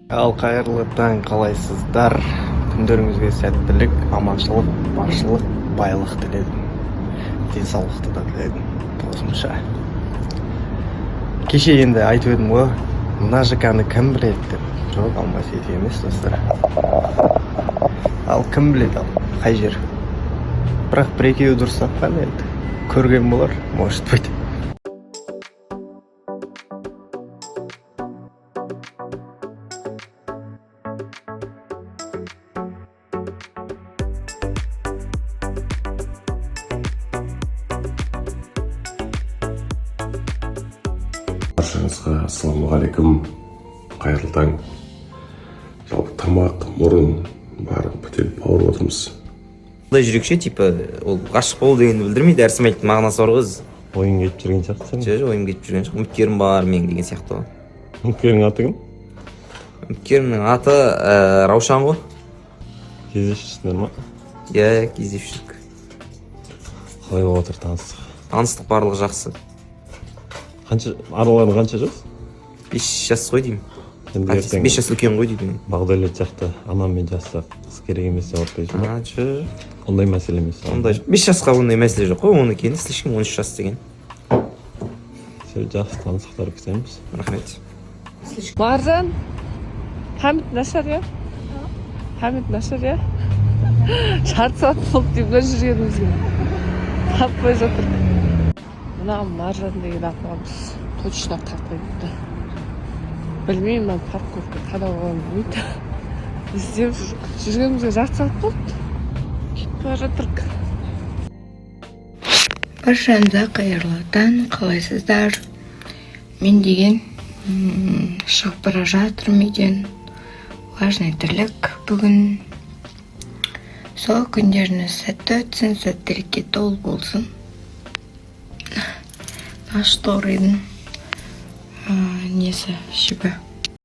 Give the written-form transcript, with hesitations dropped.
Ал қайырлы таң, қалайсыздар? Күндеріңізге сәттілік, аманшылық, баршылық, байлық тіледім. Денсаулықты да тіледім. Қосымша. Кеше енді айтып едім ғой, мына ЖК-ны кім біледі деп. Жоқ, Алмасиет емес, достар. Ал кім біледі ал? Қай жер? Бірақ бір екеуі дұрыстап қана енді. Көрген болар, может быть. Баршаңызға ассалаумағалейкум, қайырлы таң. Жалпы тамақ, мұрын бары бітеліп ауырып отырмыз. Бұлай жүрекше, типа, ол ғашық болу дегенді білдірмейді, әрсім айтты мағынасы бар ғой. Ойын кетіп жүрген сияқты сен? Жоқ, ойым кетіп жүрген жоқ. Үміткерім бар мен деген сияқты ғой. Үміткеріңнің аты кім? Үміткерімнің аты Раушан ғой. Кездесушісіңдер ма? Иә, кездесушілік. Қалай болып отыр таныстық? Таныстық барлығы жақсы. Араларың қанша жас? 5 жас қой деймін. 5 жас үлкен ғой деймін. Бағдәулет жақта анам мен жаста қыз керек емес деп отпайсың ба? Жоқ. Ондай мәселе емес. Ондай 5 жасқа ондай мәселе жоқ қой, оны кейін слишком 13 жас деген. Жақсы таныстықтар күтеміз. Рахмет. Маржан, Хамид нашар я? Хамид нашар я? Жарты сағат болып демде жүргенімізге таппай жатыр. Мына Маржан деген апамыз точно таппайды. Білмеймін, мен парковка қада болғанын білмейді. Іздеп жүргенімізге жарты сағат болды. Кетіп бара жатырмық. Баршаңызға қайырлы таң, қалайсыздар? Мен деген шығып бара жатырмын үйден. Важный тірлік бүгін. Сол күндеріңіз сәтті өтсін, сәттілікке толы болсын. Наш торыйдың несі шүбі.